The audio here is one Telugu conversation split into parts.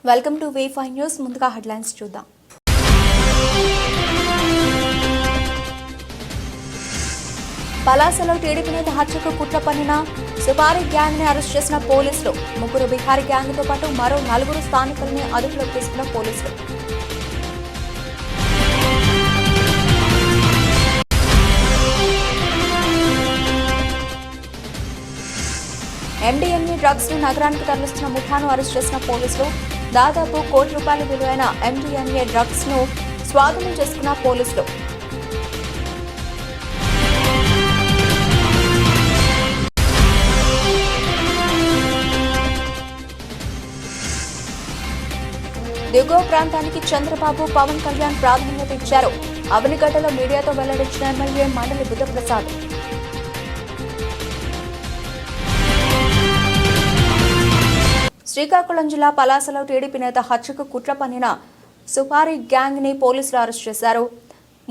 Welcome to V5 news. ముందుగా హెడ్లైన్స్ చూద్దాం. పలాసలో టీడీపీ నేత హత్యకు కుట్ర పన్నిన సుపారీ గ్యాంగ్ ని అరెస్ట్ చేసిన పోలీసులు. 3 బిహారీ గ్యాంగ్ తో పాటు మరో 4 స్థానికుల్ని అదుపులోకి తీసుకున్న పోలీసులు. MDMA డ్రగ్స్ ను నగరానికి తరలిస్తున్న ముఠాను అరెస్ట్ చేసిన పోలీసులు. దాదాపు ₹1 కోటి విలువైన MDMA డ్రగ్స్ ను స్వాధీనం చేసుకున్న పోలీసులు. దిగువ ప్రాంతానికి చంద్రబాబు, పవన్ కళ్యాణ్ ప్రాధాన్యత ఇచ్చారు. అవనిగడ్డలో మీడియాతో వెల్లడించిన ఎమ్మెల్యే మండలి బుద్ధప్రసాద్. శ్రీకాకుళం జిల్లా పలాసలో టీడీపీ నేత హత్యకు కుట్ర పన్నిన సుపారీ గ్యాంగ్ ని పోలీసులు అరెస్ట్ చేశారు.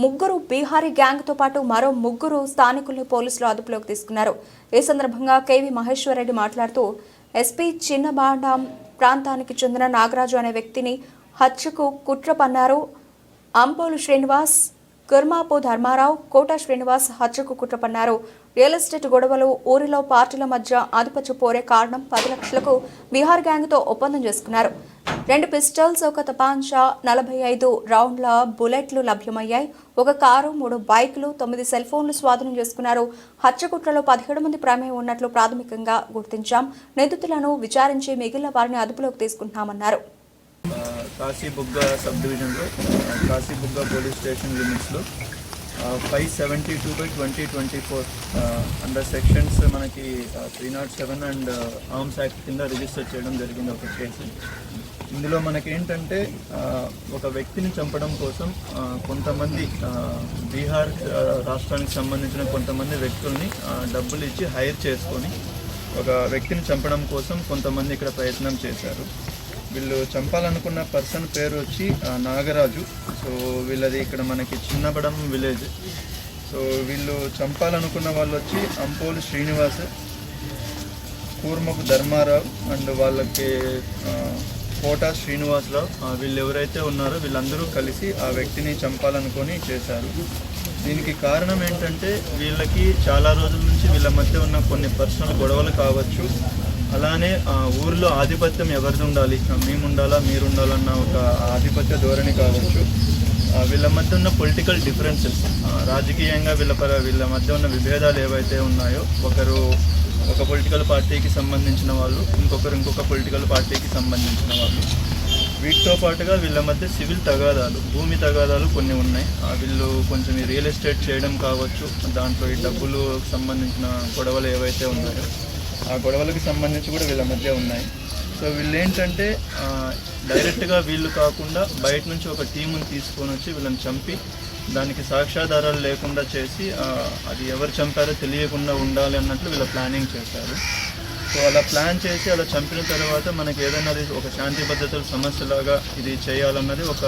3 బీహారీ గ్యాంగ్ తో పాటు మరో 3 స్థానికుల్ని పోలీసులు అదుపులోకి తీసుకున్నారు. ఈ సందర్భంగా కేవీ మహేశ్వరరెడ్డి మాట్లాడుతూ ఎస్పీ చిన్నబాండం ప్రాంతానికి చెందిన నాగరాజు అనే వ్యక్తిని హత్యకు కుట్ర పన్నారు. అంపోలు శ్రీనివాస్, కుర్మాపు ధర్మారావు, కోట శ్రీనివాస్ హత్యకు కుట్ర పన్నారు. రియల్ ఎస్టేట్ గొడవలు, ఊరిలో పార్టీల మధ్య ఆధిపత్య పోరే కారణం 10 లక్షలకు బీహార్ గ్యాంగ్ తో ఒప్పందం చేసుకున్నారు. 2 పిస్టల్స్, 1 తపాంచా, 45 రౌండ్ల బుల్లెట్లు లభ్యమయ్యాయి. 1 కారు, 3 బైకులు, 9 సెల్ ఫోన్లు స్వాధీనం చేసుకున్నారు. హత్య కుట్రలో 17 మంది ప్రమేయం ఉన్నట్లు ప్రాథమికంగా గుర్తించాం. నిందితులను విచారించి మిగిలిన వారిని అదుపులోకి తీసుకుంటున్నామన్నారు. కాశీబుగ్గ సబ్ డివిజన్లో కాశీబుగ్గ పోలీస్ స్టేషన్ లిమిట్స్లో 572/2024 అండర్ సెక్షన్స్ మనకి 307 అండ్ ఆర్మ్స్ యాక్ట్ కింద రిజిస్టర్ చేయడం జరిగింది ఒక కేసు. ఇందులో మనకేంటంటే ఒక వ్యక్తిని చంపడం కోసం కొంతమంది బీహార్ రాష్ట్రానికి సంబంధించిన కొంతమంది వ్యక్తుల్ని డబ్బులు ఇచ్చి హైర్ చేసుకొని ఒక వ్యక్తిని చంపడం కోసం కొంతమంది ఇక్కడ ప్రయత్నం చేశారు. వీళ్ళు చంపాలనుకున్న పర్సన్ పేరు వచ్చి నాగరాజు. సో వీళ్ళది ఇక్కడ మనకి చిన్నబడం విలేజ్. సో వీళ్ళు చంపాలనుకున్న వాళ్ళు వచ్చి అంపోలు శ్రీనివాస్, కూర్మపు ధర్మారావు అండ్ వాళ్ళకి కోట శ్రీనివాసరావు. వీళ్ళు ఎవరైతే ఉన్నారో వీళ్ళందరూ కలిసి ఆ వ్యక్తిని చంపాలనుకొని చేశారు. దీనికి కారణం ఏంటంటే వీళ్ళకి చాలా రోజుల నుంచి వీళ్ళ మధ్య ఉన్న కొన్ని పర్సనల్ గొడవలు కావచ్చు, అలానే ఊరిలో ఆధిపత్యం ఎవరిది ఉండాలి, మేము ఉండాలా మీరు ఉండాలన్న ఒక ఆధిపత్య ధోరణి కావచ్చు, వీళ్ళ మధ్య ఉన్న పొలిటికల్ డిఫరెన్సెస్, రాజకీయంగా వీళ్ళ మధ్య ఉన్న విభేదాలు ఏవైతే ఉన్నాయో, ఒకరు ఒక పొలిటికల్ పార్టీకి సంబంధించిన వాళ్ళు, ఇంకొక పొలిటికల్ పార్టీకి సంబంధించిన వాళ్ళు, వీటితో పాటుగా వీళ్ళ మధ్య సివిల్ తగాదాలు, భూమి తగాదాలు కొన్ని ఉన్నాయి. వీళ్ళు కొంచెం రియల్ ఎస్టేట్ చేయడం కావచ్చు, దాంట్లో ఈ డబ్బులు సంబంధించిన గొడవలు ఏవైతే ఉన్నాయో ఆ గొడవలకు సంబంధించి కూడా వీళ్ళ మధ్య ఉన్నాయి. సో వీళ్ళు ఏంటంటే డైరెక్ట్గా వీళ్ళు కాకుండా బయట నుంచి ఒక టీముని తీసుకొని వచ్చి వీళ్ళని చంపి దానికి సాక్ష్యాధారాలు లేకుండా చేసి అది ఎవరు చంపారో తెలియకుండా ఉండాలి అన్నట్లు వీళ్ళ ప్లానింగ్ చేశారు. సో అలా ప్లాన్ చేసి అలా చంపిన తర్వాత మనకి ఏదైనా ఒక శాంతి భద్రతల సమస్యలాగా ఇది చేయాలన్నది ఒక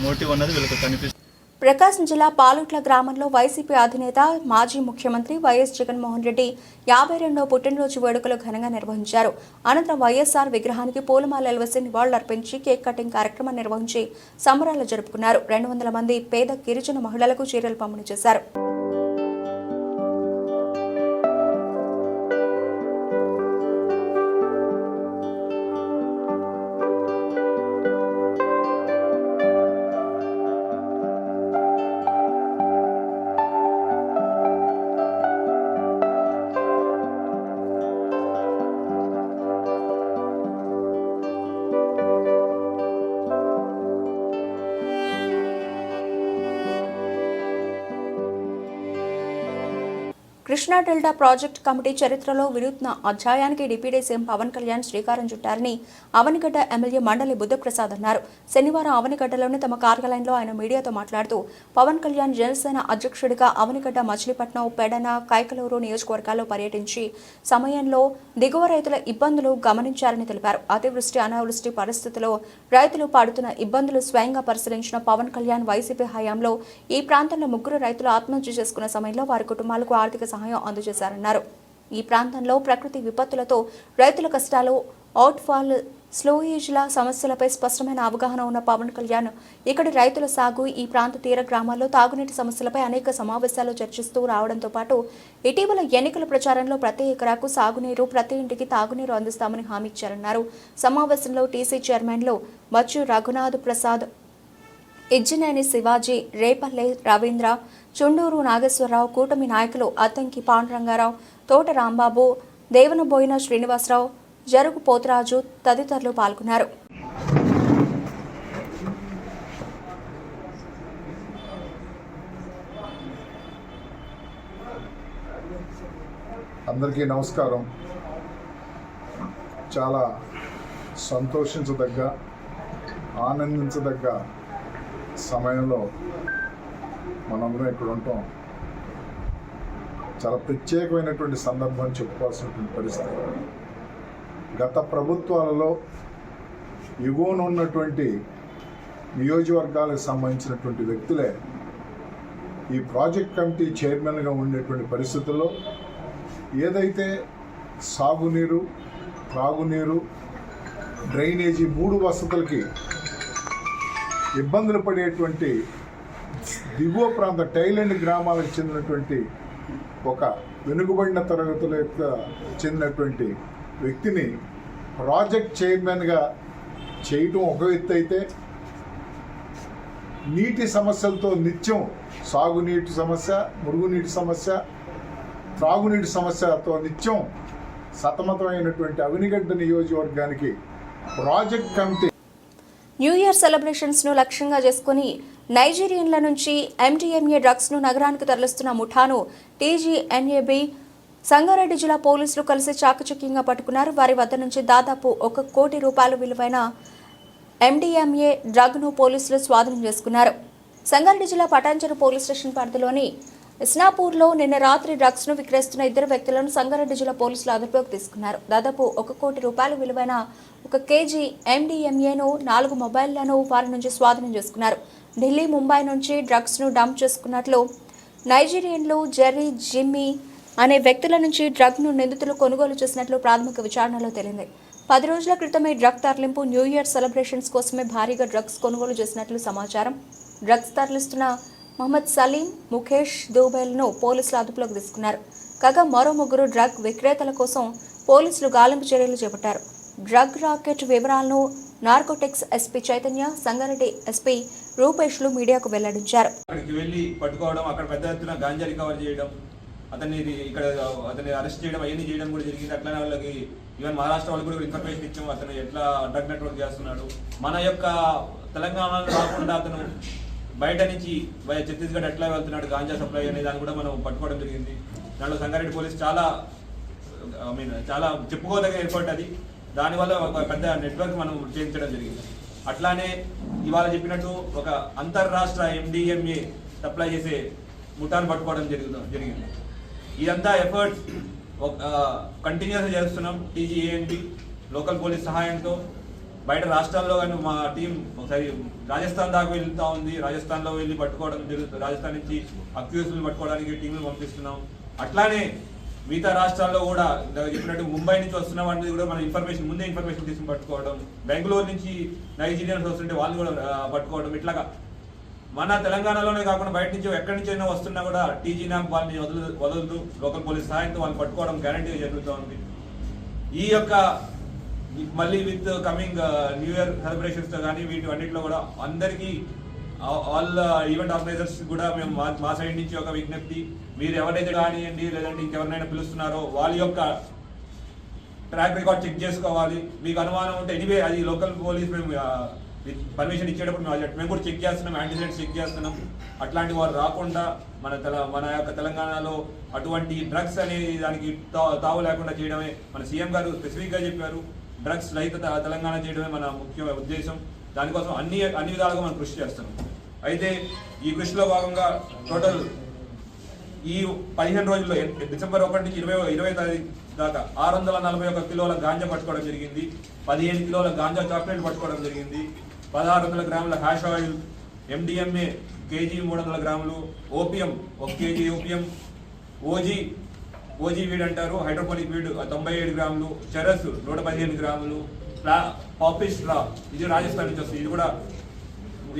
మోటివ్ అన్నది వీళ్ళకి కనిపిస్తుంది. ప్రకాశం జిల్లా పాలుట్ల గ్రామంలో వైసీపీ అధినేత, మాజీ ముఖ్యమంత్రి వైఎస్ జగన్మోహన్ రెడ్డి 52వ పుట్టినరోజు వేడుకలు ఘనంగా నిర్వహించారు. అనంతరం వైఎస్ఆర్ విగ్రహానికి పూలమాలలు వేసి నివాళులర్పించి కేక్ కటింగ్ కార్యక్రమం నిర్వహించి సంబరాలు జరుపుకున్నారు. 200 మంది పేద గిరిజన మహిళలకు చీరలు పంపిణీ చేశారు. కృష్ణా డెల్టా ప్రాజెక్టు కమిటీ చరిత్రలో వినూత్న అధ్యాయానికి డిప్యూటీ సీఎం పవన్ కళ్యాణ్ శ్రీకారం చుట్టారని అవనిగడ్డ ఎమ్మెల్యే మండలి బుద్ధప్రసాద్ అన్నారు. శనివారం అవనిగడ్డలోని తమ కార్యాలయంలో ఆయన మీడియాతో మాట్లాడుతూ పవన్ కళ్యాణ్ జనసేన అధ్యక్షుడిగా అవనిగడ్డ, మచిలీపట్నం, పెడన, కైకలూరు నియోజకవర్గాల్లో పర్యటించి సమయంలో దిగువ రైతుల ఇబ్బందులు గమనించారని తెలిపారు. అతివృష్టి, అనావృష్టి పరిస్థితుల్లో రైతులు పడుతున్న ఇబ్బందులు స్వయంగా పరిశీలించిన పవన్ కళ్యాణ్ వైసీపీ హయాంలో ఈ ప్రాంతంలో 3 రైతులు ఆత్మహత్య చేసుకున్న సమయంలో వారి కుటుంబాలకు ఆర్థిక సహాయం అందజేశారన్నారు. ఈ ప్రాంతంలో ప్రకృతి విపత్తులతో రైతుల కష్టాలు, అవుట్ఫాల్ స్లోయేజ్ల సమస్యలపై స్పష్టమైన అవగాహన ఉన్న పవన్ కళ్యాణ్ ఇక్కడి రైతుల సాగు, ఈ ప్రాంత తీర గ్రామాల్లో తాగునీటి సమస్యలపై అనేక సమావేశాల్లో చర్చిస్తూ రావడంతో పాటు ఇటీవల ఎన్నికల ప్రచారంలో ప్రతి ఎకరాకు సాగునీరు, ప్రతి ఇంటికి తాగునీరు అందిస్తామని హామీ ఇచ్చారన్నారు. సమావేశంలో టీసీ చైర్మన్లు మచ్చు రఘునాథ్ ప్రసాద్, ఇజ్జినేని శివాజీ, రేపల్లె రవీంద్ర, చుండూరు నాగేశ్వరరావు, కూటమి నాయకులు అద్దంకి పాండురంగారావు, తోట రాంబాబు, దేవనబోయిన శ్రీనివాసరావు, జరుగు పోతరాజు తదితరులు పాల్గొన్నారు. అందరికీ నమస్కారం. చాలా సంతోషించదగ్గ, ఆనందించదగ్గ సమయంలో మనందరం ఇక్కడ ఉంటాం. చాలా ప్రత్యేకమైనటువంటి సందర్భం చెప్పుకోవాల్సినటువంటి పరిస్థితి. గత ప్రభుత్వాలలో ఎగువన ఉన్నటువంటి నియోజకవర్గాలకు సంబంధించినటువంటి వ్యక్తులే ఈ ప్రాజెక్ట్ కమిటీ చైర్మన్గా ఉండేటువంటి పరిస్థితుల్లో ఏదైతే సాగునీరు, త్రాగునీరు, డ్రైనేజీ 3 వసతులకి ఇబ్బందులు పడేటువంటి దిగువ ప్రాంత టైలెండ్ గ్రామాలకు చెందినటువంటి ఒక వెనుకబడిన తరగతుల యొక్క చెందినటువంటి వ్యక్తిని ప్రాజెక్ట్ చైర్మన్గా చేయటం ఒక ఎత్తు అయితే, నీటి సమస్యలతో నిత్యం సాగునీటి సమస్య, మురుగునీటి సమస్య, త్రాగునీటి సమస్యతో నిత్యం సతమతమైనటువంటి అవినిగడ్డ నియోజకవర్గానికి project committee new year celebrations ను లక్ష్యంగా చేసుకుని నైజీరియన్ల నుంచి MDMA డ్రగ్స్ ను నగరానికి తరలిస్తున్న ముఠాను TGNAB సంగారెడ్డి జిల్లా పోలీసులు కలిసి చాకచక్యంగా పట్టుకున్నారు. వారి వద్ద నుంచి దాదాపు 1 కోటి రూపాయల విలువైన MDMA డ్రగ్ ను పోలీసులు స్వాధీనం చేసుకున్నారు. సంగారెడ్డి జిల్లా పటాన్చెరు పోలీస్ స్టేషన్ పరిధిలోని ఇస్నాపూర్లో నిన్న రాత్రి డ్రగ్స్ ను విక్రయిస్తున్న 2 వ్యక్తులను సంగారెడ్డి జిల్లా పోలీసులు అదుపులోకి తీసుకున్నారు. దాదాపు 1 కోటి రూపాయల విలువైన 1 కేజీ MDMAను, 4 మొబైళ్లను వారి నుంచి స్వాధీనం చేసుకున్నారు. ఢిల్లీ, ముంబై నుంచి డ్రగ్స్ ను డంప్ చేసుకున్నట్లు నైజీరియన్లు జెర్రీ, జిమ్మీ అనే వ్యక్తుల నుంచి డ్రగ్ ను నిందితులు కొనుగోలు చేసినట్లు ప్రాథమిక విచారణలో తేలింది. 10 రోజుల క్రితమే డ్రగ్ తరలింపు, న్యూ ఇయర్ సెలబ్రేషన్స్ కోసమే భారీగా డ్రగ్స్ కొనుగోలు చేసినట్లు సమాచారం. డ్రగ్స్ తరలిస్తున్న మహమ్మద్ సలీం, ముఖేష్ దూబేల్ను పోలీసులు అదుపులోకి తీసుకున్నారు. కాగా మరో 3 డ్రగ్ విక్రేతల కోసం పోలీసులు గాలింపు చర్యలు చేపట్టారు. డ్రగ్ రాకెట్ వివరాలను narcotics SP Chaitanya, Sangareddy SP రూపేష్లు మీడియాకు వెల్లడించారు. అక్కడికి వెళ్ళి పట్టుకోవడం, అక్కడ పెద్ద ఎత్తున గాంజా రికవర్ చేయడం, అతన్ని అరెస్ట్ చేయడం, అవన్నీ చేయడం కూడా జరిగింది. అట్లనే వాళ్ళకి ఈవెన్ మహారాష్ట్ర వాళ్ళకి కూడా ఇన్ఫర్మేషన్ ఇచ్చాము అతను ఎట్లా డ్రగ్ నెట్వర్క్ చేస్తున్నాడు. మన యొక్క తెలంగాణలో కాకుండా అతను బయట నుంచి ఛత్తీస్గఢ్ ఎట్లా వెళ్తున్నాడు గాంజా సప్లై అనే దాన్ని కూడా మనం పట్టుకోవడం జరిగింది. దాంట్లో సంగారెడ్డి పోలీస్ చాలా చెప్పుకోదగ్గ ఎఫర్ట్ అది. దానివల్ల ఒక పెద్ద నెట్వర్క్ మనం చేయించడం జరిగింది. అట్లానే ఇవాళ చెప్పినట్టు ఒక అంతర్రాష్ట్ర MDMA సప్లై చేసే ముఠాను పట్టుకోవడం జరిగింది. ఇదంతా ఎఫర్ట్స్ కంటిన్యూస్ చేస్తున్నాం. TGNAB లోకల్ పోలీస్ సహాయంతో బయట రాష్ట్రాల్లో కానీ మా టీం ఒకసారి రాజస్థాన్ దాకా వెళ్తూ ఉంది. రాజస్థాన్లో వెళ్ళి పట్టుకోవడం జరుగుతుంది. రాజస్థాన్ నుంచి అక్యూజ్లు పట్టుకోవడానికి టీంలు పంపిస్తున్నాం. అట్లానే మిగతా రాష్ట్రాల్లో కూడా చెప్పినట్టు ముంబై నుంచి వస్తున్న వాటిని కూడా మనం ముందే ఇన్ఫర్మేషన్ తీసుకుని పట్టుకోవడం, బెంగళూరు నుంచి నైజీరియన్స్ వస్తుంటే వాళ్ళు కూడా పట్టుకోవడం. ఇట్లాగా మన తెలంగాణలోనే కాకుండా బయట నుంచి ఎక్కడి నుంచి అయినా వస్తున్నా కూడా TGNAB వాళ్ళని వదలదు. లోకల్ పోలీస్ సహాయంతో వాళ్ళని పట్టుకోవడం గ్యారంటీగా జరుగుతూ ఉంది. ఈ యొక్క మళ్ళీ విత్ కమింగ్ న్యూ ఇయర్ సెలబ్రేషన్స్తో కానీ వీటి అన్నింటిలో కూడా అందరికీ ఆల్ ఈవెంట్ ఆర్గనైజర్స్ కూడా మేము మా సైడ్ నుంచి ఒక విజ్ఞప్తి, మీరు ఎవరైతే కానివ్వండి లేదంటే ఇంకెవరినైనా పిలుస్తున్నారో వాళ్ళ యొక్క ట్రాక్ రికార్డ్ చెక్ చేసుకోవాలి. మీకు అనుమానం ఉంటే ఎనీవే అది లోకల్ పోలీస్ మేము పర్మిషన్ ఇచ్చేటప్పుడు మేము కూడా చెక్ చేస్తున్నాం, యాంటీసైడ్స్ చెక్ చేస్తున్నాం. అట్లాంటి వారు రాకుండా మన యొక్క తెలంగాణలో అటువంటి డ్రగ్స్ అనేది దానికి తావు లేకుండా చేయడమే మన సీఎం గారు స్పెసిఫిక్గా చెప్పారు. డ్రగ్స్ రహిత తెలంగాణ చేయడమే మన ముఖ్య ఉద్దేశం. దానికోసం అన్ని విధాలుగా మనం కృషి చేస్తున్నాం. అయితే ఈ కృషిలో భాగంగా టోటల్ ఈ 15 రోజుల్లో డిసెంబర్ 1 నుంచి 20 తారీఖు దాకా 641 కిలోల గాంజా పట్టుకోవడం జరిగింది. 15 కిలోల గాంజా చాక్లెట్ పట్టుకోవడం జరిగింది. 1600 గ్రాముల హ్యాష్ ఆయిల్, MDMA కేజీ 300 గ్రాములు, opium 1 KG opium, OG weed అంటారు హైడ్రోపోనిక్ వీడ్ 97 గ్రాములు, చెరస్ 115 గ్రాములు, పాపీ స్ట్రా, ఇది రాజస్థాన్ నుంచి వస్తుంది. ఇది కూడా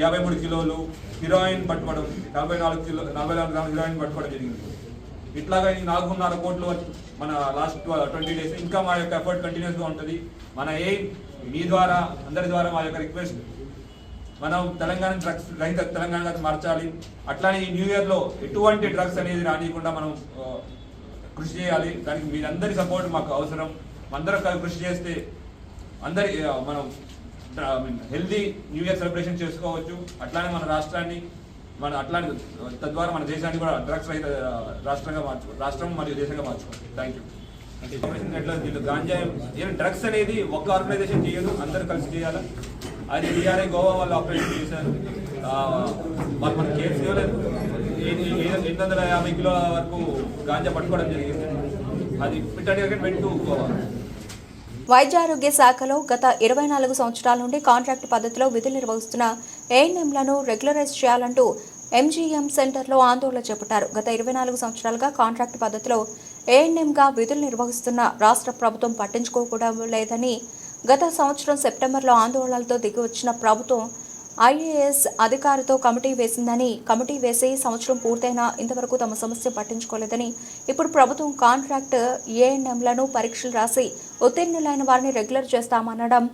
53 కిలోలు హీరోయిన్ పట్టుకోవడం, 44 గ్రాముల హీరోయిన్ పట్టుకోవడం జరిగింది. ఇట్లాగా 4.5 కోట్లు మన లాస్ట్ 20 days. ఇంకా మా యొక్క ఎఫర్ట్ కంటిన్యూస్గా ఉంటుంది. మన ఎయిమ్ మీ ద్వారా, అందరి ద్వారా మా యొక్క రిక్వెస్ట్, మనం తెలంగాణ డ్రగ్స్ రహిత తెలంగాణగా మార్చాలి. అట్లానే ఈ న్యూ ఇయర్లో ఎటువంటి డ్రగ్స్ అనేది రానియకుండా మనం కృషి చేయాలి. దానికి మీరందరి సపోర్ట్ మాకు అవసరం. అందరం కృషి చేస్తే అందరి మనం హెల్దీ న్యూ ఇయర్ సెలబ్రేషన్ చేసుకోవచ్చు. అట్లానే మన రాష్ట్రాన్ని అట్లానే తద్వారా మన దేశాన్ని కూడా డ్రగ్స్ రహిత రాష్ట్రం మరియు దేశంగా మార్చుకోవాలి. Thank you. వీళ్ళు గాంజా డ్రగ్స్ అనేది ఒక్క ఆర్గనైజేషన్ చేయదు, అందరూ కలిసి చేయాలి. అది టీఆర్ఐ గోవా వాళ్ళు ఆపరేషన్ చేశారు. వాళ్ళు మన కేసు 850 కిలోల వరకు గాంజా పట్టుకోవడం జరిగింది. అది పిట్టడిగా వెంటూ గోవా. వైద్యారోగ్య శాఖలో గత 24 సంవత్సరాల నుండి కాంట్రాక్ట్ పద్ధతిలో విధులు నిర్వహిస్తున్న ఏఎన్ఎంలను రెగ్యులరైజ్ చేయాలంటూ ఎంజీఎం సెంటర్లో ఆందోళన చేపట్టారు. గత 24 సంవత్సరాలుగా కాంట్రాక్ట్ పద్ధతిలో ఏఎన్ఎంగా విధులు నిర్వహిస్తున్న రాష్ట్ర ప్రభుత్వం పట్టించుకోకూడదు లేదని గత సంవత్సరం సెప్టెంబర్లో ఆందోళనలతో దిగివచ్చిన ప్రభుత్వం ఐఏఎస్ అధికారితో కమిటీ వేసి సంవత్సరం పూర్తయినా ఇంతవరకు తమ సమస్య పట్టించుకోలేదని, ఇప్పుడు ప్రభుత్వం కాంట్రాక్ట్ ఏఎన్ఎంలను పరీక్షలు రాసి ఉత్తీర్ణులైన వారిని రెగ్యులర్ చేస్తామనడం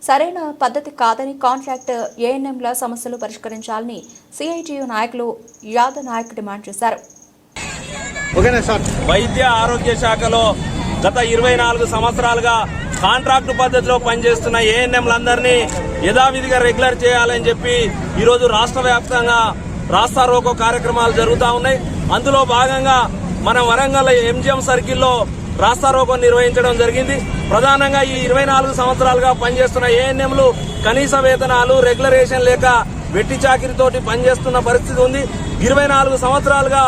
సరైన పద్ధతి కాదని కాంట్రాక్ట్ ఏఎన్ఎంల సమస్యలు పరిష్కరించాలని సిఐటియు నాయకులు యాదవ్ నాయక్ డిమాండ్ చేశారు. వైద్య ఆరోగ్య శాఖలో గత 24 సంవత్సరాలుగా కాంట్రాక్టు పద్ధతిలో పనిచేస్తున్న ఏఎన్ఎంలందరినీ యథావిధిగా రెగ్యులర్ చేయాలని చెప్పి ఈరోజు రాష్ట్ర వ్యాప్తంగా రాస్తా రోకో కార్యక్రమాలు జరుగుతూ ఉన్నాయి. అందులో భాగంగా మన వరంగల్ ఎంజిఎం సర్కిల్లో రాస్తా రోకో నిర్వహించడం జరిగింది. ప్రధానంగా ఈ 24 సంవత్సరాలుగా పనిచేస్తున్న ఏఎన్ఎంలు కనీస వేతనాలు, రెగ్యులరేషన్ లేక వెట్టి చాకిరితోటి పనిచేస్తున్న పరిస్థితి ఉంది. 24 సంవత్సరాలుగా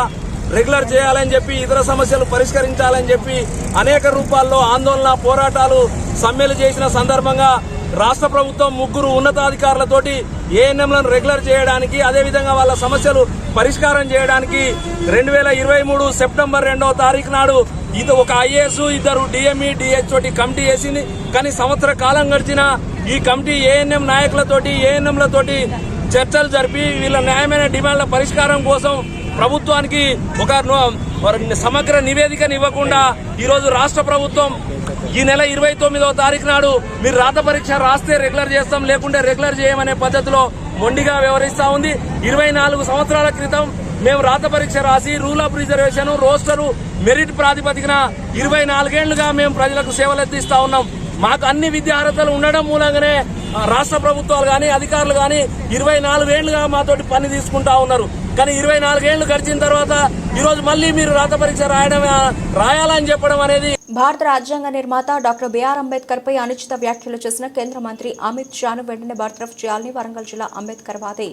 రెగ్యులర్ చేయాలని చెప్పి, ఇతర సమస్యలు పరిష్కరించాలని చెప్పి అనేక రూపాల్లో ఆందోళన, పోరాటాలు, సమ్మెలు చేసిన సందర్భంగా రాష్ట్ర ప్రభుత్వం 3 ఉన్నతాధికారులతోటి ఏఎన్ఎంలను రెగ్యులర్ చేయడానికి, అదేవిధంగా వాళ్ళ సమస్యలు పరిష్కారం చేయడానికి 2023 సెప్టెంబర్ 2వ తారీఖు నాడు ఒక ఐఏఎస్, 2 డిఎంఈ, డిహెచ్ తోటి కమిటీ వేసింది. కానీ సంవత్సర కాలం గడిచిన ఈ కమిటీ ఏఎన్ఎం నాయకులతోటి, ఏఎన్ఎంలతోటి చర్చలు జరిపి వీళ్ళ న్యాయమైన డిమాండ్ల పరిష్కారం కోసం ప్రభుత్వానికి ఒక సమగ్ర నివేదికను ఇవ్వకుండా ఈరోజు రాష్ట్ర ప్రభుత్వం ఈ నెల 29వ తారీఖు నాడు మీరు రాత పరీక్ష రాస్తే రెగ్యులర్ చేస్తాం, లేకుంటే రెగ్యులర్ చేయమనే పద్ధతిలో మొండిగా వ్యవహరిస్తా ఉంది. 24 సంవత్సరాల క్రితం మేము రాత పరీక్ష రాసి rule of reservation, rooster, merit ప్రాతిపదికన 24 ఏళ్లుగా మేము ప్రజలకు సేవలు అందిస్తా ఉన్నాం. మాకు అన్ని విద్యా అర్హతలు ఉండడం మూలంగానే రాష్ట్ర ప్రభుత్వాలు కానీ, అధికారులు కానీ 24 ఏళ్లుగా మాతోటి పని తీసుకుంటా ఉన్నారు. కానీ 24 ఏళ్లు గడిచిన తర్వాత ఈరోజు మళ్ళీ మీరు రాత పరీక్ష రాయాలని చెప్పడం అనేది. భారత రాజ్యాంగ నిర్మాత డాక్టర్ బిఆర్ అంబేద్కర్ పై అనుచిత వ్యాఖ్యలు చేసిన కేంద్ర మంత్రి అమిత్ షాను వెంటనే బర్తరఫ్ చేయాలని వరంగల్ జిల్లా అంబేద్కర్ వాది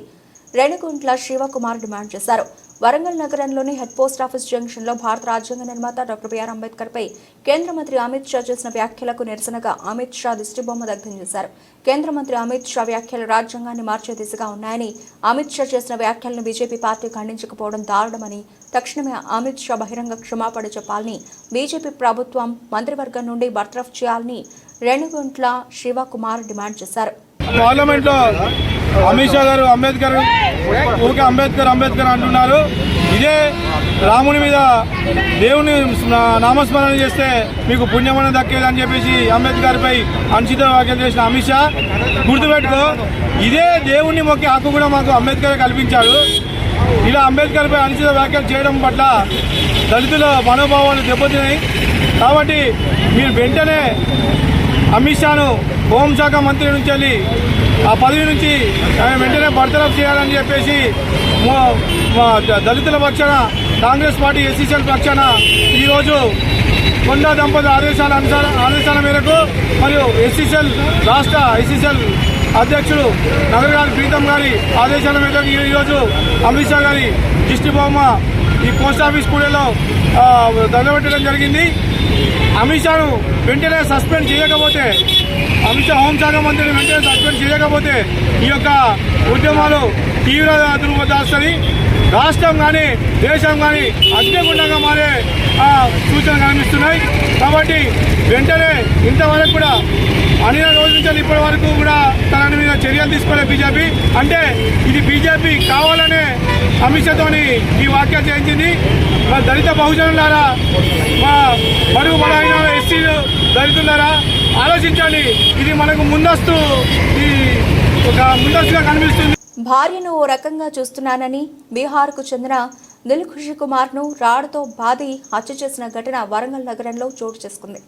రేణిగుంట్ల శివకుమార్ డిమాండ్ చేశారు. వరంగల్ నగరంలోని హెడ్ పోస్ట్ ఆఫీస్ జంక్షన్ లో భారత రాజ్యాంగ నిర్మాత డాక్టర్ బిఆర్ అంబేద్కర్ పై కేంద్ర మంత్రి అమిత్ షా చేసిన వ్యాఖ్యలకు నిరసనగా అమిత్ షా దిష్టిబొమ్మ దగ్ధం చేశారు. కేంద్ర మంత్రి అమిత్ షా వ్యాఖ్యలు రాజ్యాంగాన్ని మార్చే దిశగా ఉన్నాయని, అమిత్ షా చేసిన వ్యాఖ్యలను బీజేపీ పార్టీ ఖండించకపోవడం దారుణమని, తక్షణమే అమిత్ షా బహిరంగ క్షమాపణ చెప్పాలని, బీజేపీ ప్రభుత్వం మంత్రివర్గం నుండి బర్తరఫ్ చేయాలని రేణిగుంట్ల శివకుమార్ డిమాండ్ చేశారు. పార్లమెంట్ లో అమిత్ షా గారు అంబేద్కర్ ఊరికే అంబేద్కర్ అంటున్నారు. ఇదే రాముని మీద దేవుని నామస్మరణ చేస్తే మీకు పుణ్యమన దక్కేదని చెప్పేసి అంబేద్కర్ పై అనుచిత వ్యాఖ్యలు చేసిన అమిత్ షా, గుర్తుపెట్టుకో, ఇదే దేవుణ్ణి మొక్కే హక్కు కూడా మాకు అంబేద్కర్ కల్పించాడు. ఇలా అంబేద్కర్ పై అనుచిత వ్యాఖ్యలు చేయడం పట్ల దళితుల మనోభావాలు దెబ్బతిన్నాయి. కాబట్టి మీరు వెంటనే అమిత్ షాను హోంశాఖ మంత్రి నుంచి వెళ్ళి ఆ పదవి నుంచి వెంటనే బర్తరఫ్ చేయాలని చెప్పేసి దళితుల పక్షాన కాంగ్రెస్ పార్టీ ఎస్సీసీఎల్ పక్షాన ఈరోజు కొండా దంపతుల ఆదేశాల మేరకు మరియు ఎస్సీసీఎల్ రాష్ట్ర ఎస్సీసీఎల్ అధ్యక్షుడు నగర్ గారి ప్రీతం గారి ఆదేశాల మేరకు ఈరోజు అమిత్ షా గారి దిష్టిబొమ్మ ఈ పోస్ట్ ఆఫీస్ కూడలో దండబెట్టడం జరిగింది. అమిత్ షాను వెంటనే సస్పెండ్ చేయకపోతే, అమిత్ షా హోంశాఖ మంత్రిని వెంటనే సస్పెండ్ చేయకపోతే ఈ యొక్క ఉద్యమాలు తీవ్ర రూపదాల్చుకొని రాష్ట్రం కానీ దేశం కానీ అగ్నిగుండంగా మారే సూచనలు కనిపిస్తున్నాయి. కాబట్టి వెంటనే ఇంతవరకు కూడా అనిన రోజు నుంచి ఇప్పటి వరకు కూడా తన మీద చర్యలు తీసుకోలేదు బీజేపీ. అంటే ఇది బీజేపీ కావాలనే అమిత్ షాతోని ఈ వ్యాఖ్య చేయించింది. దళిత బహుజనులారా, మా బడుగు బలహీన ఎస్సీలు దళితులారా ఆలోచించండి. ఇది మనకు ముందస్తుగా కనిపిస్తుంది. భార్యను ఓ రకంగా చూస్తున్నానని బీహార్కు చెందిన దిల్ఖుష్ కుమార్ను రాడ్తో బాది హత్య చేసిన ఘటన వరంగల్ నగరంలో చోటు చేసుకుంది.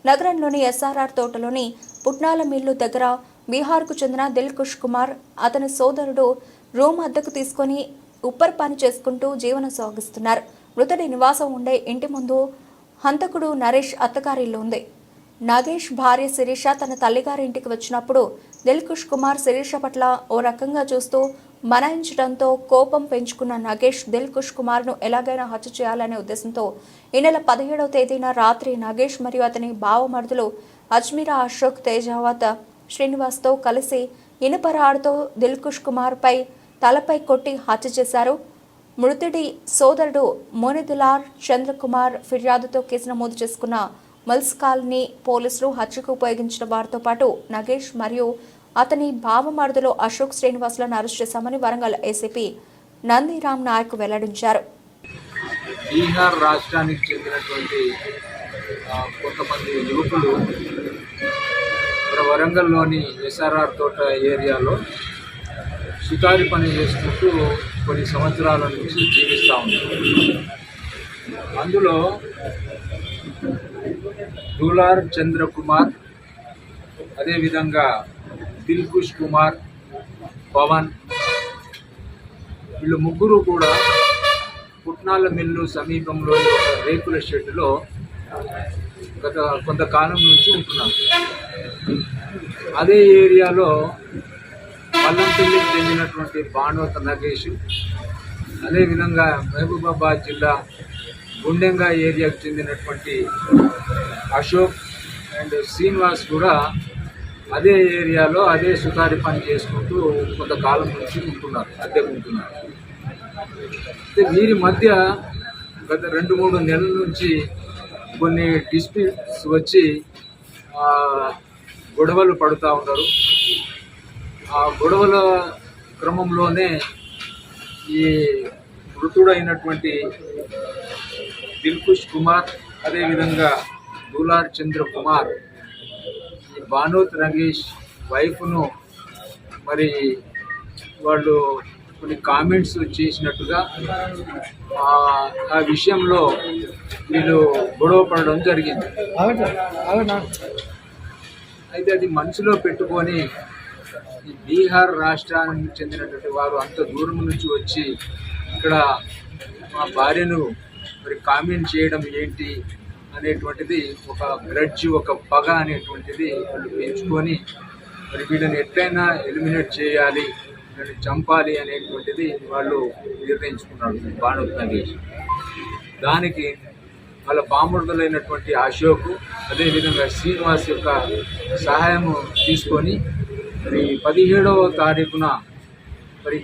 నగరంలోని ఎస్ఆర్ఆర్ తోటలోని పుట్నాల మిల్లు దగ్గర బీహార్కు చెందిన దిల్ఖుష్ కుమార్ అతని సోదరుడు రూమ్ అద్దెకు తీసుకుని ఉప్పర్ పని చేసుకుంటూ జీవనం సాగిస్తున్నారు. మృతుడి నివాసం ఉండే ఇంటి ముందు హంతకుడు నరేష్ అత్తగారిల్లు ఉంది. నాగేష్ భార్య శిరీష తన తల్లిగారి ఇంటికి వచ్చినప్పుడు దిల్ఖుష్ కుమార్ శిరీష పట్ల ఓ రకంగా చూస్తూ మనాయించడంతో కోపం పెంచుకున్న నాగేష్ దిల్ఖుష్ కుమార్ను ఎలాగైనా హత్య చేయాలనే ఉద్దేశంతో ఈ నెల 17వ తేదీన రాత్రి నాగేష్ మరియు అతని బావమరుదులు అజ్మీరా అశోక్ తేజావత్ శ్రీనివాస్తో కలిసి ఇనుపరాడుతో దిల్ఖుష్ కుమార్పై తలపై కొట్టి హత్య చేశారు. మృతుడి సోదరుడు మోనిదులార్ చంద్రకుమార్ ఫిర్యాదుతో కేసు నమోదు చేసుకున్న మల్స్ కాలనీ పోలీసులు హత్యకు ఉపయోగించిన వారితో పాటు నగేష్ మరియు అతని భావమరుదులో అశోక్ శ్రీనివాసులను అరెస్ట్ చేశామని వరంగల్ ఏసీపీ నందిరామ్ నాయక్ వెల్లడించారు. బీహార్ రాష్ట్రానికి చెందినటువంటి కొంతమంది యువకులు వరంగల్లోని ఎస్ఆర్ఆర్ తోట ఏరియాలో సుతారి పని చేసుకుంటూ కొన్ని సంవత్సరాల నుంచి జీవిస్తూ ఉన్నారు. అందులో డూలార్ చంద్రకుమార్, అదేవిధంగా దిల్ఖుష్ కుమార్, పవన్, వీళ్ళు ముగ్గురు కూడా పుట్నాల మిల్లు సమీపంలోని ఒక రేకుల షెడ్డులో గత కొంతకాలం నుంచి ఉంటున్నారు. అదే ఏరియాలో మల్లంపల్లికి చెందినటువంటి బాణోత నగేష్, అదేవిధంగా మహబూబాబాద్ జిల్లా గుండెంగా ఏరియాకు చెందినటువంటి అశోక్ అండ్ శ్రీనివాస్ కూడా అదే ఏరియాలో అదే సుతారి పని చేసుకుంటూ కొంతకాలం నుంచి అద్దెకుంటున్నారు. అయితే వీరి మధ్య గత 2-3 నెలల నుంచి కొన్ని డిస్ప్యూట్స్ వచ్చి గొడవలు పడుతూ ఉన్నారు. ఆ గొడవల క్రమంలోనే ఈ మృతుడైనటువంటి దిల్ఖుష్ కుమార్, అదేవిధంగా డూలార్ చంద్రకుమార్, ఈ బానోత్ నగేష్ వైఫ్ను మరి వాళ్ళు కొన్ని కామెంట్స్ చేసినట్టుగా ఆ విషయంలో వీళ్ళు గొడవ పడడం జరిగింది. అయితే అది మనసులో పెట్టుకొని ఈ బీహార్ రాష్ట్రానికి చెందినటువంటి వారు అంత దూరం నుంచి వచ్చి ఇక్కడ మా భార్యను మరి కామెంట్ చేయడం ఏంటి అనేటువంటిది ఒక గ్రడ్జ్, ఒక పగ అనేటువంటిది వాళ్ళు పెంచుకొని మరి వీళ్ళని ఎట్లయినా ఎలిమినేట్ చేయాలి, వీళ్ళని చంపాలి అనేటువంటిది వాళ్ళు నిర్ణయించుకున్నారు బాణోత్ నగేష్. దానికి వాళ్ళ బామర్దులైనటువంటి అశోక్, అదేవిధంగా శ్రీనివాస్ యొక్క సహాయము తీసుకొని మరి 17వ తారీఖున మరి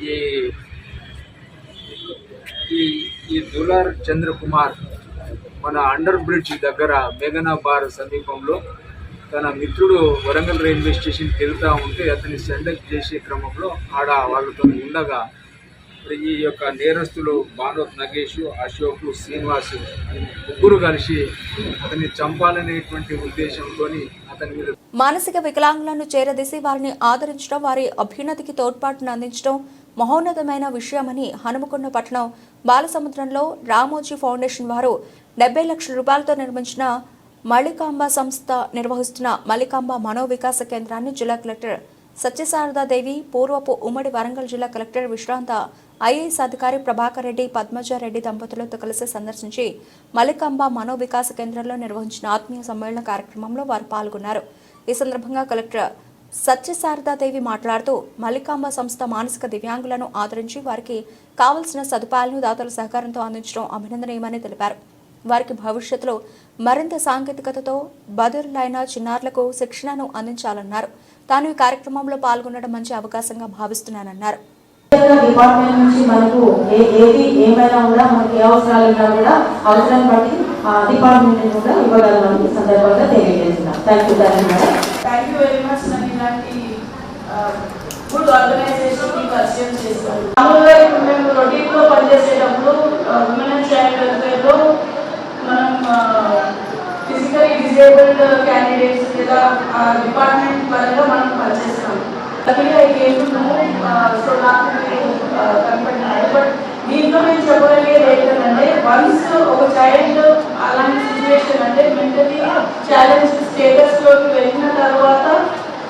ఈ దులార్ చంద్రకుమార్ మన అండర్ బ్రిడ్జ్ దగ్గర మేఘనాబార్ సమీపంలో తన మిత్రుడు వరంగల్ రైల్వే స్టేషన్కి వెళ్తూ ఉంటే అతన్ని సెండప్ చేసే క్రమంలో ఆడ వాళ్ళతో ఉండగా ఈ యొక్క నేరస్తులు బానోత్ నగేష్, అశోక్, శ్రీనివాస్ ముగ్గురు కలిసి అతన్ని చంపాలనేటువంటి ఉద్దేశంతో అతని మీద మానసిక వికలాంగులను చేరదీసి వారిని ఆదరించడం, వారి అభ్యున్నతికి తోడ్పాటును అందించడం మహోన్నతమైన విషయమని హనుమకొండ పట్టణం బాలసముద్రంలో రామోజీ ఫౌండేషన్ వారు 70 లక్షల రూపాయలతో నిర్మించిన మలికాంబ సంస్థ నిర్వహిస్తున్న మలికాంబ మనోవికాస కేంద్రాన్ని జిల్లా కలెక్టర్ సత్యశారదాదేవి, పూర్వపు ఉమ్మడి వరంగల్ జిల్లా కలెక్టర్ విశ్రాంత ఐఏఎస్ అధికారి ప్రభాకర్ రెడ్డి, పద్మజారెడ్డి దంపతులతో కలిసి సందర్శించి మలికాంబ మనోవికాస కేంద్రంలో నిర్వహించిన ఆత్మీయ సమ్మేళన కార్యక్రమంలో వారు పాల్గొన్నారు. ఈ సందర్భంగా కలెక్టర్ సత్యశారదాదేవి మాట్లాడుతూ మలికాంబ సంస్థ మానసిక దివ్యాంగులను ఆదరించి వారికి కావలసిన సదుపాయాలను దాతల సహకారంతో అందించడం అభినందనీయమని తెలిపారు. వారికి భవిష్యత్తులో మరింత సాంకేతికతతో బదురులైన చిన్నారులకు శిక్షణను అందించాలన్నారు. తాను ఈ కార్యక్రమంలో పాల్గొనడం మంచి అవకాశంగా భావిస్తున్నానన్నారు. డిపార్ట్మెంట్ నుంచి మనకు ఏమైనా కూడా మనకి ఏ అవసరాలు ఉన్నా కూడా అవసరం బట్టి డిపార్ట్మెంట్ కూడా ఇవ్వగలమని సందర్భంగా తెలియజేస్తున్నాం. Thank you. Thank you very much. నన్ను ఇలాంటి గుడ్ ఆర్గనైజేషన్కి పరిచయం చేశారు. మామూలుగా ఇప్పుడు మేము రొటీన్లో పనిచేసేటప్పుడు ఉమెన్ అండ్ చైల్డ్ వెల్ఫేర్లో మనం ఫిజికలీ డిజేబుల్డ్ క్యాండిడేట్స్ లేదా డిపార్ట్మెంట్ పరంగా మనం పనిచేస్తాం. లక్కీగా I came to know, so నాకు కనపడినారు. బట్ దీంట్లో నేను చెప్పగలిగేది ఏంటంటే వన్స్ ఒక చైల్డ్ అలాంటి సిచ్యువేషన్ అంటే మెంటలీ ఛాలెంజ్ స్టేటస్లోకి వెళ్ళిన తర్వాత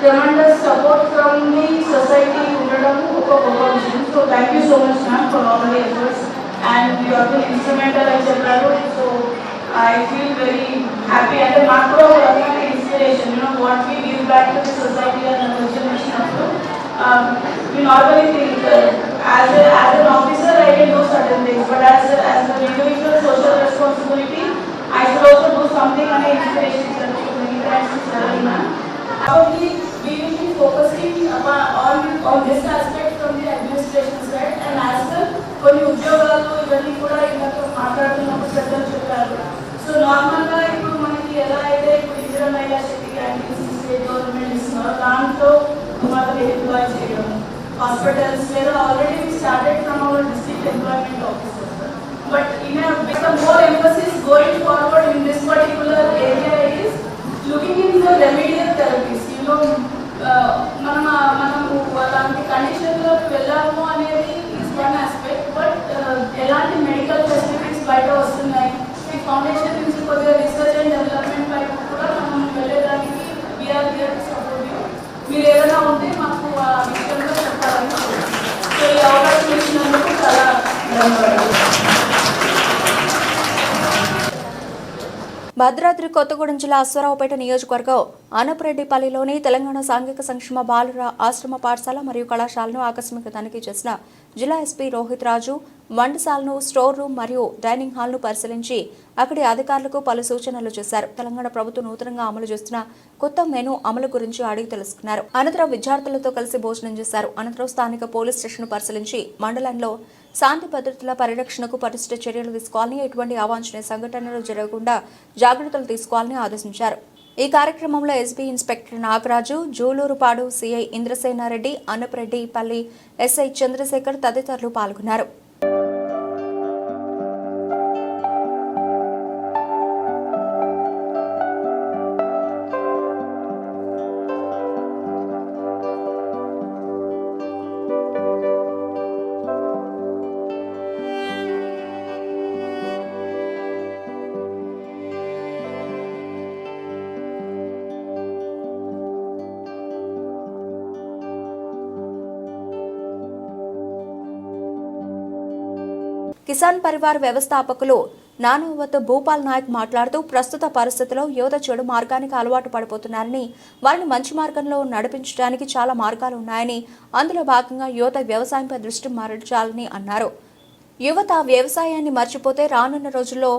tremendous support from the society ఉండడం ఒక గొప్ప విషయం. So thank you so much ma'am for all the efforts and you are been instrumental అని చెప్పారు. So I feel very happy and మాకు కూడా ఒక రకమైన inspiration. What we give back to the society అన్న క్వశ్చన్ వచ్చినప్పుడు we normally think as an officer I can do certain things, but as an individual social responsibility I should also do something and inspiration. Many thanks to Sarina. Probably we will be focusing on this aspect from the administration side and as well కొన్ని ఉద్యోగాలు ఇవన్నీ కూడా ఇందాక మాట్లాడుతున్నప్పుడు పెద్దలు చెప్పారు. సో నార్మల్గా ఇప్పుడు మనకి ఎలా అయితే ఇప్పుడు ఇందిరా మహిళా శక్తి క్యాంటీన్స్ స్టేట్ గవర్నమెంట్ ఇస్తున్నారో దాంట్లో మాత్రం ఎంప్లాయ్ చేయడం, హాస్పిటల్స్ లేదా already started from our district employment officers. But in more emphasis going forward in this particular area is looking in the remedial therapies. మనము అలాంటి కండిషన్లోకి వెళ్ళాము అనేది ఈజ్ వన్ ఆస్పెక్ట్. బట్ ఎలాంటి మెడికల్ ఫెసిలిటీస్ బయట వస్తున్నాయి, ఈ ఫౌండేషన్ నుంచి కొద్దిగా రీసెర్చ్ అండ్ డెవలప్మెంట్ వైపు కూడా మనం వెళ్ళేదానికి we're here to support you. మీరు ఏదైనా ఉంటే మాకు ఆ విషయంలో చెప్పాలని. సో ఈ అవకాశం ఇచ్చినందుకు చాలా ధన్యవాదాలు. భద్రాద్రి కొత్తగూడెం జిల్లా అశ్వారావుపేట నియోజకవర్గం ఆనపరెడ్డిపల్లిలోని తెలంగాణ సాంఘిక సంక్షేమ బాలుర ఆశ్రమ పాఠశాల మరియు కళాశాలను ఆకస్మిక తనిఖీ చేసిన జిల్లా ఎస్పీ రోహిత్ రాజు వంటశాలను, స్టోర్ రూమ్ మరియు డైనింగ్ హాల్ను పరిశీలించి అక్కడి అధికారులకు పలు సూచనలు చేశారు. తెలంగాణ ప్రభుత్వం నూతనంగా అమలు చేస్తున్న కొత్త మెనూ అమలు గురించి అడిగి తెలుసుకున్నారు. అనంతరం విద్యార్థులతో కలిసి భోజనం చేశారు. అనంతరం స్థానిక పోలీస్ స్టేషన్ పరిశీలించి మండలంలో శాంతి భద్రతల పరిరక్షణకు పటిష్ట చర్యలు తీసుకోవాలని, ఎటువంటి అవాంఛనీయ సంఘటనలు జరగకుండా జాగ్రత్తలు తీసుకోవాలని ఆదేశించారు. ఈ కార్యక్రమంలో SB inspector Nagaraju, Julurupadu CI Indrasenareddy, Annapareddypalli SI Chandrashekar తదితరులు పాల్గొన్నారు. కిసాన్ పరివార్ వ్యవస్థాపకులు నానోవత్ భూపాల్ నాయక్ మాట్లాడుతూ ప్రస్తుత పరిస్థితుల్లో యువత చెడు మార్గానికి అలవాటు పడిపోతున్నారని, వారిని మంచి మార్గంలో నడిపించడానికి చాలా మార్గాలు ఉన్నాయని, అందులో భాగంగా యువత వ్యవసాయంపై దృష్టి మరల్చాలని అన్నారు. యువత వ్యవసాయాన్ని మర్చిపోతే రానున్న రోజుల్లో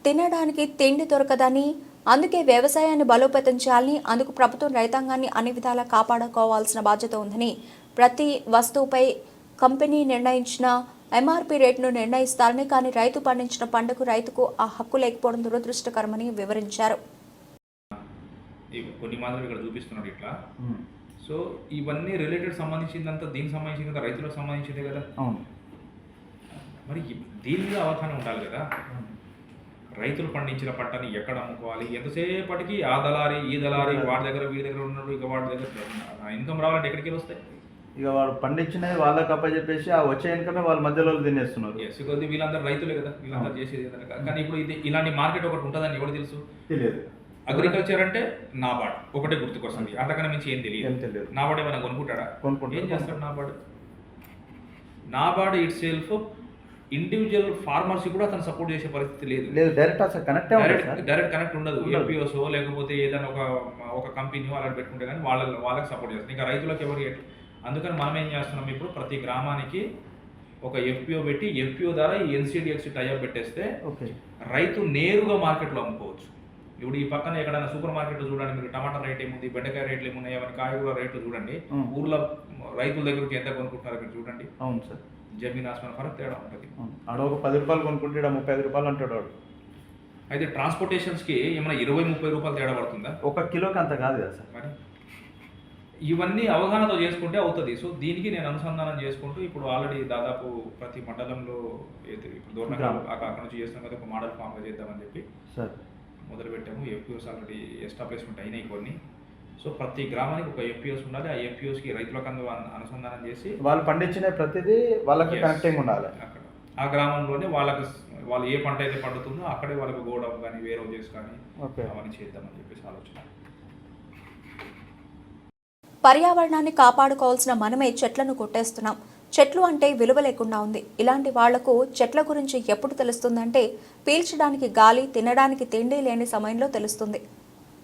తినడానికి తిండి దొరకదని, అందుకే వ్యవసాయాన్ని బలోపేతం చేయాలని, అందుకు ప్రభుత్వం రైతాంగాన్ని అన్ని విధాలా కాపాడుకోవాల్సిన బాధ్యత ఉందని, ప్రతి వస్తువుపై కంపెనీ నిర్ణయించిన ఎంఆర్పీ రేటును నిర్ణయిస్తారని, కానీ రైతు పండించిన పంటకు రైతుకు ఆ హక్కు లేకపోవడం దురదృష్టకరమని వివరించారు. కొన్ని మాత్రం ఇక్కడ చూపిస్తున్నాడు ఇట్లా. సో ఇవన్నీ రిలేటెడ్ సంబంధించిందంతా దీనికి సంబంధించింది రైతులకు సంబంధించిందే కదా. అవును, మరి దీని మీద అవగాహన ఉండాలి కదా. రైతులు పండించిన పంటని ఎక్కడ అమ్ముకోవాలి, ఎంతసేపటికి ఆ దళారి ఈ దళారి వాడి దగ్గర వీడి దగ్గర ఉన్నాడు, ఇక వాడి దగ్గర ఇన్కమ్ రావాలంటే ఎక్కడికి వస్తాయి? ఇక వాడు పండించినవి వాళ్ళకి అప్పచెప్పేసి ఆ వచ్చే ఇన్కమే వాళ్ళ మధ్యలో తినేస్తున్నారు. ఎస్, కొద్ది వీళ్ళందరూ రైతులే కదా, వీళ్ళందరూ చేసేది. కానీ ఇప్పుడు ఇది ఇలాంటి మార్కెట్ ఒకటి ఉంటుందని ఎవరు తెలుసు? తెలియదు. అగ్రికల్చర్ అంటే నాబార్డ్ ఒకటే గుర్తుకొస్తుంది, అంతకన్నా మించి ఏం తెలియదు. నాబార్డ్ ఏమైనా కొనుక్కుంటాడా? ఏం చేస్తాడు NABARD? NABARD it self individual farmers కూడా అతను సపోర్ట్ చేసే పరిస్థితి లేదు. డైరెక్ట్ అసలు డైరెక్ట్ కనెక్ట్ ఉండదు. ఎఫ్పిఓసో లేకపోతే ఏదైనా ఒక కంపెనీ వాళ్ళని పెట్టుకుంటే కానీ వాళ్ళకి సపోర్ట్ చేస్తారు. ఇంకా రైతులకు ఎవరు? అందుకని మనం ఏం చేస్తున్నాం, ఇప్పుడు ప్రతి గ్రామానికి ఒక ఎఫ్పిఓ పెట్టి ఎఫ్పిఓ ద్వారా ఈ ఎన్సీడీఎక్స్ టైఅప్ పెట్టేస్తే రైతు నేరుగా మార్కెట్లో అమ్ముకోవచ్చు. ఇప్పుడు ఈ పక్కన ఎక్కడైనా సూపర్ మార్కెట్లో చూడండి మీరు, టమాటా రేట్ ఏముంది, బెండకాయ రేట్లు ఏమున్నాయి, అవన్నీ కాయగూర రేట్లు చూడండి. ఊర్లో రైతుల దగ్గరికి ఎంత కొనుక్కుంటున్నారు మీరు చూడండి. అవును సార్, జమీన్ ఆస్మాన్ ఫరక్ తేడా ఉంటుంది. ఆడ ఒక 10 రూపాయలు కొనుక్కుంటే 35 రూపాయలు అంటాడు వాడు. అయితే ట్రాన్స్పోర్టేషన్స్కి ఏమైనా 20-30 రూపాయలు తేడా పడుతుందా? 1 కిలోకి అంత కాదు కదా సార్. మరి ఇవన్నీ అవగాహనతో చేసుకుంటే అవుతుంది. సో దీనికి నేను అనుసంధానం చేసుకుంటూ ఇప్పుడు ఆల్రెడీ దాదాపు ప్రతి మండలంలో ఇప్పుడు దూరంగా అక్కడ నుంచి చేస్తాం కదా, ఒక మోడల్ ఫామ్గా చేద్దామని చెప్పి సార్ మొదలుపెట్టాము. ఎఫ్పిఓస్ ఆల్రెడీ ఎస్టాబ్లిష్మెంట్ అయినాయి కొన్ని. సో ప్రతి గ్రామానికి ఒక ఎఫ్పిఓస్ ఉండాలి. ఆ ఎఫ్పిఓస్కి రైతులకు అనుసంధానం చేసి వాళ్ళు పండించిన ప్రతిదీ వాళ్ళకి కనెక్టింగ్ ఉండాలి. అక్కడ ఆ గ్రామంలోనే వాళ్ళు ఏ పంట అయితే పండుతుందో అక్కడే వాళ్ళకి గోడౌన్ కానీ వేరే హౌజెస్ కానీ అవన్నీ చేద్దామని చెప్పేసి ఆలోచన. పర్యావరణాన్ని కాపాడుకోవాల్సిన మనమే చెట్లను కొట్టేస్తున్నాం. చెట్లు అంటే విలువ లేకుండా ఉంది. ఇలాంటి వాళ్లకు చెట్ల గురించి ఎప్పుడు తెలుస్తుందంటే పీల్చడానికి గాలి, తినడానికి తిండి లేని సమయంలో తెలుస్తుంది.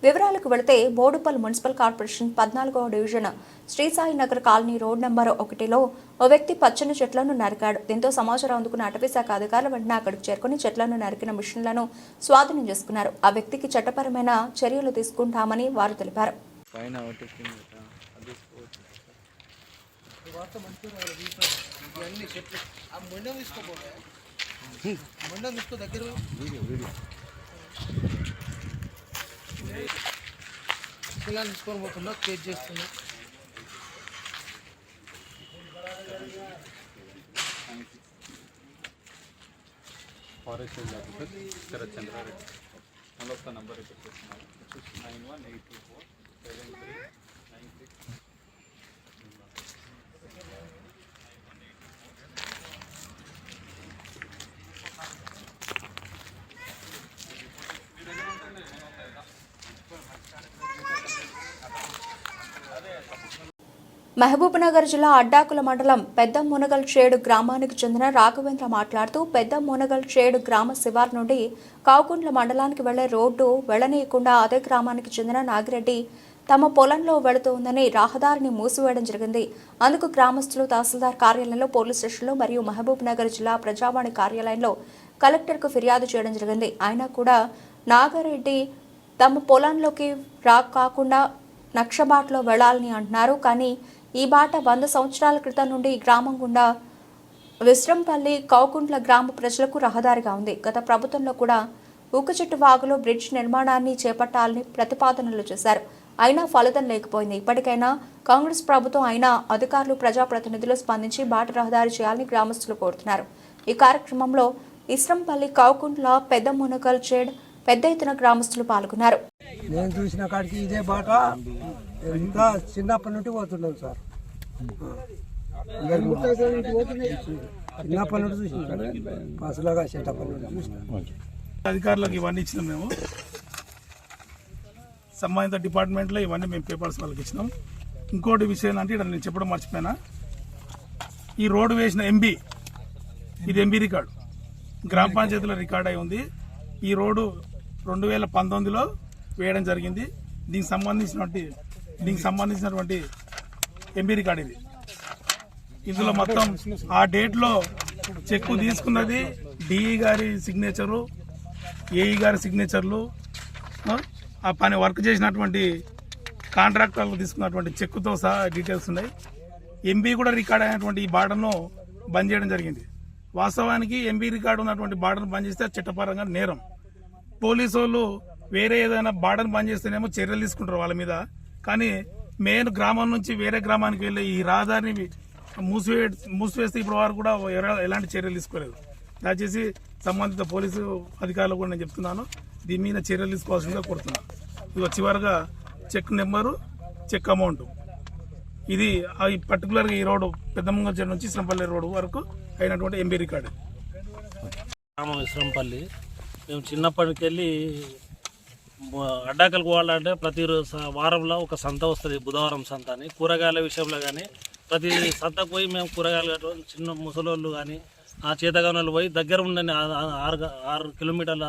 వివరాలకు వెళితే బోడుపల్ మున్సిపల్ కార్పొరేషన్ 14వ division Srisai Nagar colony road number 1లో ఓ వ్యక్తి పచ్చని చెట్లను నరికాడు. దీంతో సమాచారం అందుకున్న అటవీశాఖ అధికారులు వెంటనే అక్కడికి చేరుకుని చెట్లను నరికిన మిషన్లను స్వాధీనం చేసుకున్నారు. ఆ వ్యక్తికి చట్టపరమైన చర్యలు తీసుకుంటామని వారు తెలిపారు. ఇలా తీసుకొని పోతున్నా కేజ్ చేస్తున్నా. ఫారెస్ట్ శరత్ చంద్రారెడ్డి నమస్త నంబర్ పెట్టేస్తున్నాను 91824739. మహబూబ్నగర్ జిల్లా అడ్డాకుల మండలం పెద్ద మునగల్ చేడు గ్రామానికి చెందిన రాఘవేంద్ర మాట్లాడుతూ పెద్ద మునగల్ చేడు గ్రామ శివారు నుండి కావుకుంట్ల మండలానికి వెళ్లే రోడ్డు వెళ్లనీయకుండా అదే గ్రామానికి చెందిన నాగిరెడ్డి తమ పొలంలో వెళుతోందని రహదారిని మూసివేయడం జరిగింది. అందుకు గ్రామస్తులు తహసీల్దార్ కార్యాలయంలో, పోలీస్ స్టేషన్లో మరియు మహబూబ్నగర్ జిల్లా ప్రజావాణి కార్యాలయంలో కలెక్టర్కు ఫిర్యాదు చేయడం జరిగింది. అయినా కూడా నాగిరెడ్డి తమ పొలంలోకి కాకుండా నక్షబాట్లో వెళ్లాలని అంటున్నారు. కానీ ఈ బాట 100 సంవత్సరాల క్రితం నుండి గ్రామం గుండా విశ్రంపల్లి కౌకుంట్ల గ్రామ ప్రజలకు రహదారిగా ఉంది. గత ప్రభుత్వంలో కూడా ఊకచెట్టు వాగులో బ్రిడ్జ్ నిర్మాణాన్ని చేపట్టాలని ప్రతిపాదనలు చేశారు. అయినా ఫలితం లేకపోయింది. ఇప్పటికైనా కాంగ్రెస్ ప్రభుత్వం అయినా అధికారులు, ప్రజాప్రతినిధులు స్పందించి బాట రహదారి చేయాలని గ్రామస్తులు కోరుతున్నారు. ఈ కార్యక్రమంలో ఇస్రంపల్లి కౌకుంట్ల పెద్ద మునగల్ చేడ్ పెద్ద ఎత్తున గ్రామస్తులు పాల్గొన్నారు. నేను చూసిన కాడికి ఇదే బాట ఇంకా చిన్నప్పటి నుండి పోతున్నాను సార్. చిన్నప్పటి నుండి చూసిన అసలుగా చిన్నప్పటి నుండి చూసిన. అధికారులకు ఇవన్నీ ఇచ్చినాం. మేము సంబంధిత డిపార్ట్మెంట్లో ఇవన్నీ మేము పేపర్స్ వాళ్ళకి ఇచ్చినాం. ఇంకోటి విషయం అంటే ఇక్కడ నేను చెప్పడం మర్చిపోయినా, ఈ రోడ్డు వేసిన ఎంబీ, ఇది ఎంబీ రికార్డు గ్రామ పంచాయతీలో రికార్డ్ అయి ఉంది. ఈ రోడ్డు 2019లో వేయడం జరిగింది. దీనికి సంబంధించినటువంటి ఎంబీ రికార్డు ఇది. ఇందులో మొత్తం ఆ డేట్లో చెక్కు తీసుకున్నది డిఈ గారి సిగ్నేచరు, ఏఈ గారి సిగ్నేచర్లు, ఆ పని వర్క్ చేసినటువంటి కాంట్రాక్టర్లు తీసుకున్నటువంటి చెక్కుతో సహా డీటెయిల్స్ ఉన్నాయి. ఎంబీ కూడా రికార్డ్ అయినటువంటి ఈ బార్డర్ను బంద్ చేయడం జరిగింది. వాస్తవానికి ఎంబీ రికార్డు ఉన్నటువంటి బార్డర్ను బంద్ చేస్తే చట్టపరంగా నేరం. పోలీసు వాళ్ళు వేరే ఏదైనా బార్డర్ను బంద్ చేస్తేనేమో చర్యలు తీసుకుంటారు వాళ్ళ మీద. కానీ మెయిన్ గ్రామం నుంచి వేరే గ్రామానికి వెళ్ళే ఈ రహదారిని మూసివేస్తే ఇప్పుడు వారు కూడా ఎలాంటి చర్యలు తీసుకోలేదు. దయచేసి సంబంధిత పోలీసు అధికారులు కూడా నేను చెప్తున్నాను, దీని మీద చర్యలు తీసుకోవాల్సిందిగా కోరుతున్నాను. ఇది చివరిగా చెక్ నెంబరు, చెక్ అమౌంట్, ఇది పర్టికులర్గా ఈ రోడ్డు పెద్దమంగళ నుంచి ఇస్రంపల్లి రోడ్డు వరకు అయినటువంటి ఎంబీ రికార్డు. గ్రామం ఇస్రంపల్లి. మేము చిన్నప్పటికెళ్ళి అడ్డాకలకు పోవాలంటే ప్రతి వారంలో ఒక సంత వస్తుంది, బుధవారం సంత అని. కూరగాయల విషయంలో కానీ ప్రతి సంతకు పోయి మేము కూరగాయలు చిన్న ముసలోళ్ళు కానీ ఆ చేతగానోళ్ళు పోయి దగ్గర ఉండని 6 కిలోమీటర్ల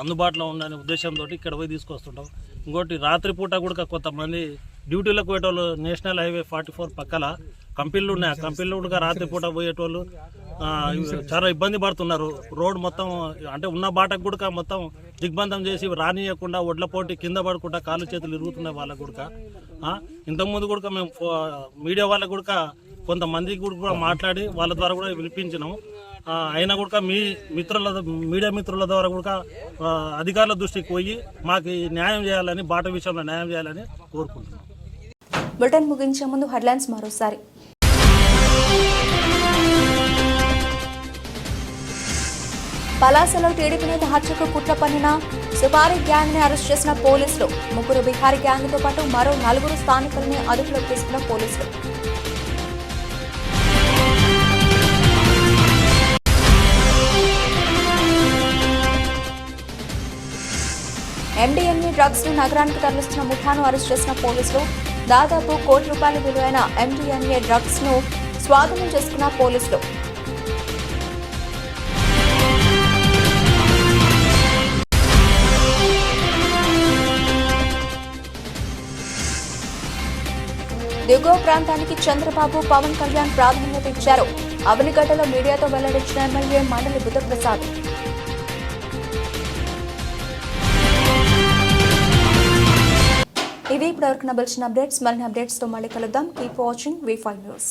అందుబాటులో ఉండని ఉద్దేశంతో ఇక్కడ పోయి తీసుకొస్తుంటాం. ఇంకోటి రాత్రిపూట కూడా కొంతమంది డ్యూటీలకు పోయేటోళ్ళు నేషనల్ హైవే 44 పక్కల కంపెనీలు ఉన్నాయి. ఆ కంపెనీలు కూడా రాత్రిపూట పోయేటోళ్ళు చాలా ఇబ్బంది పడుతున్నారు. రోడ్ మొత్తం అంటే ఉన్న బాటకు కూడా మొత్తం దిగ్బంధం చేసి రానియకుండా ఒడ్ల పోటీ కింద పడకుండా కాళ్ళు చేతులు ఇరుగుతున్నాయి వాళ్ళకు కూడా. ఇంతకుముందు కూడా మేము మీడియా వాళ్ళకు కూడా కొంతమందికి కూడా మాట్లాడి వాళ్ళ ద్వారా కూడా వినిపించినాము. అయినా కూడా మీ మీడియా మిత్రుల ద్వారా కూడా అధికారుల దృష్టికి పోయి మాకు న్యాయం చేయాలని, బాట విషయంలో న్యాయం చేయాలని కోరుకుంటున్నాం. బులెటిన్ ముగించే ముందు హెడ్లైన్స్ మరోసారి. పలాసలో టీడీపీ నేత హత్యకు కుట్ర పన్నిన సుపారీ గ్యాంగ్ ని అరెస్ట్ చేసిన పోలీసులు. 3 బిహారీ గ్యాంగ్ తో పాటు మరో 4 స్థానికులని అదుపులోకి తీసుకున్న పోలీసులు. ఎండీఎంఏ డ్రగ్స్ ను నగరానికి తరలిస్తున్న ముఠాను అరెస్ట్ చేసిన పోలీసులు. దాదాపు ₹1 కోటి విలువైన ఎండీఎంఏ డ్రగ్స్ ను స్వాధీనం చేసుకున్న పోలీసులు. దిగువ ప్రాంతానికి చంద్రబాబు, పవన్ కళ్యాణ్ ప్రాధాన్యత ఇచ్చారు. అవనిగడ్డలో మీడియాతో వెల్లడించిన ఎమ్మెల్యే మండలి బుద్ధప్రసాద్. ఇవి ఇప్పటివరకు నబల్చిన అప్డేట్స్. మరిన్ని అప్డేట్స్ తో మళ్ళీ కలుద్దాం. Keep watching V5 news.